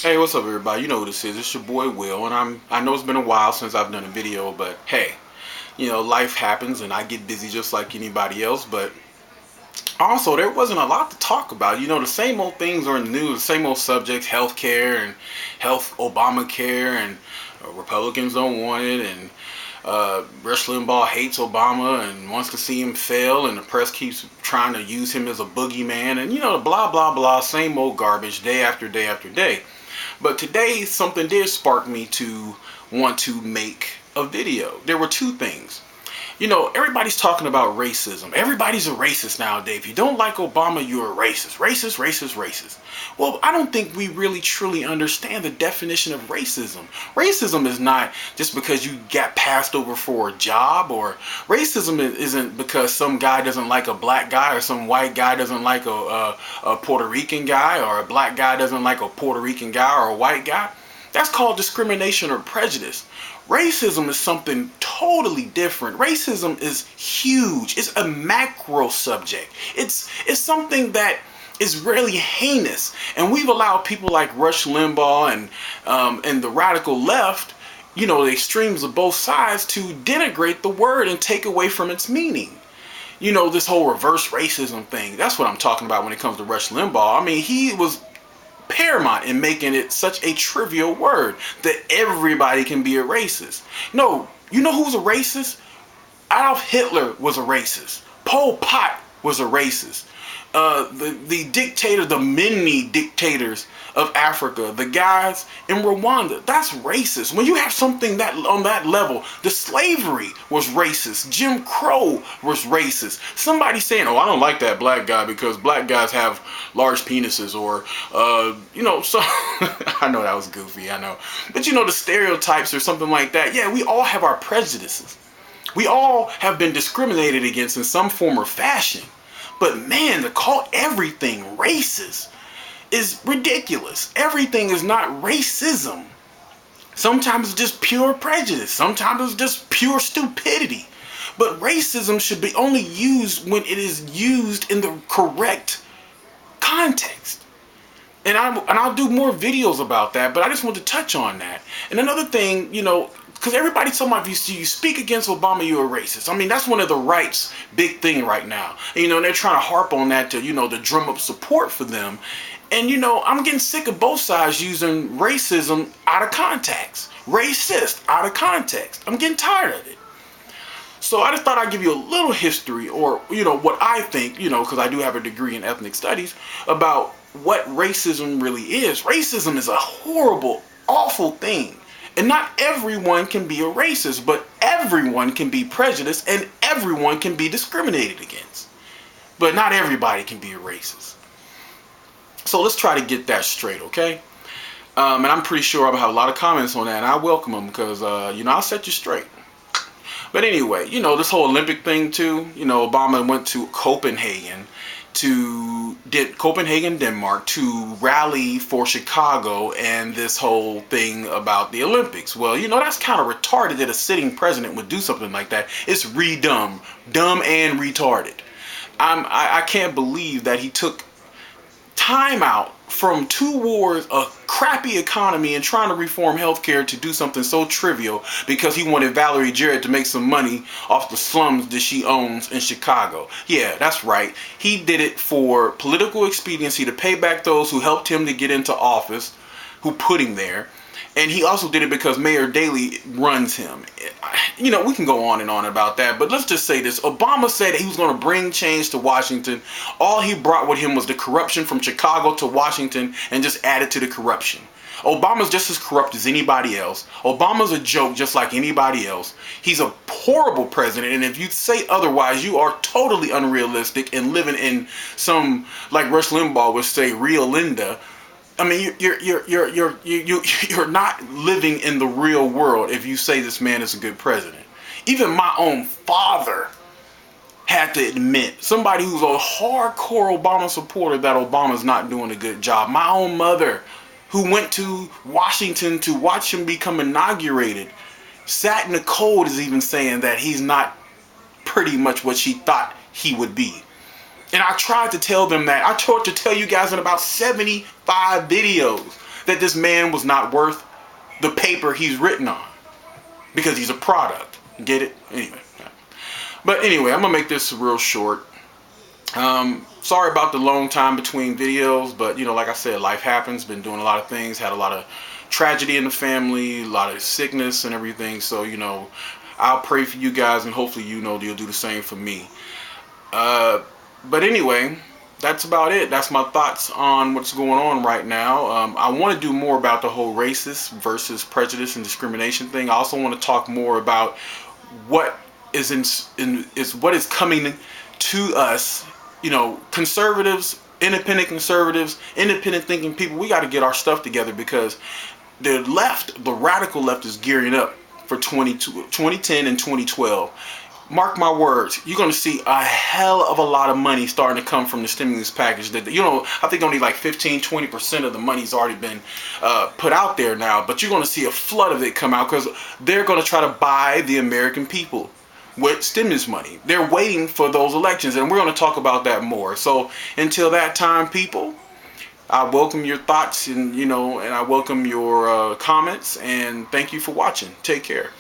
Hey, what's up, everybody? You know who this is. It's your boy Will, and I know it's been a while since I've done a video, but hey, life happens, and I get busy just like anybody else. But also, there wasn't a lot to talk about. The same old things are in the news, the same old subjects: healthcare and health Obamacare, and Republicans don't want it, and Rush Limbaugh hates Obama and wants to see him fail, and the press keeps trying to use him as a boogeyman, and blah blah blah, same old garbage, day after day after day. But today, something did spark me to want to make a video. There were two things. Everybody's talking about racism. Everybody's a racist nowadays. If you don't like Obama, you're a racist. Racist, racist, racist. Well, I don't think we really truly understand the definition of racism. Racism is not just because you got passed over for a job, or racism isn't because some guy doesn't like a black guy, or some white guy doesn't like a Puerto Rican guy, or a black guy doesn't like a Puerto Rican guy or a white guy. That's called discrimination or prejudice. Racism is something totally different. Racism is huge. It's a macro subject. It's something that is really heinous, and we've allowed people like Rush Limbaugh and the radical left, the extremes of both sides, to denigrate the word and take away from its meaning. This whole reverse racism thing. That's what I'm talking about when it comes to Rush Limbaugh. I mean, he was paramount in making it such a trivial word that everybody can be a racist. No, you know who's a racist? Adolf Hitler was a racist. Pol Pot was a racist. The dictator, the many dictators of Africa, the guys in Rwanda, that's racist. When you have something that on that level, the slavery was racist. Jim Crow was racist. Somebody saying, "Oh, I don't like that black guy because black guys have large penises," or so I know that was goofy, I know, but the stereotypes or something like that. Yeah, we all have our prejudices. We all have been discriminated against in some form or fashion. But man, to call everything racist is ridiculous. Everything is not racism. Sometimes it's just pure prejudice. Sometimes it's just pure stupidity. But racism should be only used when it is used in the correct context. And I'll do more videos about that, but I just want to touch on that. And another thing, because everybody's talking about, if you speak against Obama, you're a racist. I mean, that's one of the right's big thing right now. And they're trying to harp on that to drum up support for them. And I'm getting sick of both sides using racism out of context. Racist out of context. I'm getting tired of it. So I just thought I'd give you a little history, or what I think, because I do have a degree in ethnic studies, about what racism really is. Racism is a horrible, awful thing. And not everyone can be a racist, but everyone can be prejudiced, and everyone can be discriminated against. But not everybody can be a racist. So let's try to get that straight, okay? And I'm pretty sure I'll have a lot of comments on that, and I welcome them, because I'll set you straight. But anyway, this whole Olympic thing too. Obama went to Copenhagen, Denmark, to rally for Chicago and this whole thing about the Olympics. Well, that's kind of retarded that a sitting president would do something like that. It's dumb and retarded. I can't believe that he took time out from 2 wars, a crappy economy, and trying to reform healthcare to do something so trivial because he wanted Valerie Jarrett to make some money off the slums that she owns in Chicago. Yeah, that's right. He did it for political expediency, to pay back those who helped him to get into office, who put him there. And he also did it because Mayor Daley runs him. We can go on and on about that, but let's just say this. Obama said he was going to bring change to Washington. All he brought with him was the corruption from Chicago to Washington, and just added to the corruption. Obama's just as corrupt as anybody else. Obama's a joke just like anybody else. He's a horrible president, and if you say otherwise, you are totally unrealistic and living in some, like Rush Limbaugh would say, real Linda. I mean, you're not living in the real world if you say this man is a good president. Even my own father had to admit, somebody who's a hardcore Obama supporter, that Obama's not doing a good job. My own mother, who went to Washington to watch him become inaugurated, sat in the cold, is even saying that he's not pretty much what she thought he would be. And I tried to tell them that. I tried to tell you guys in about 75 videos that this man was not worth the paper he's written on because he's a product. Get it? Anyway. But anyway, I'm going to make this real short. Sorry about the long time between videos, but you know, like I said, life happens. Been doing a lot of things, had a lot of tragedy in the family, a lot of sickness and everything. So, you know, I'll pray for you guys, and hopefully, you know, you'll do the same for me. But anyway, that's about it. That's my thoughts on what's going on right now. I want to do more about the whole racist versus prejudice and discrimination thing. I also want to talk more about what is what is coming to us. You know, conservatives, independent thinking people. We got to get our stuff together because the left, the radical left, is gearing up for 2010 and 2012. Mark my words, you're going to see a hell of a lot of money starting to come from the stimulus package. That, you know, I think only like 15-20% of the money's already been put out there now, but you're going to see a flood of it come out because they're going to try to buy the American people with stimulus money. They're waiting for those elections, and we're going to talk about that more. So until that time, people, I welcome your thoughts, and you know, and I welcome your comments, and thank you for watching. Take care.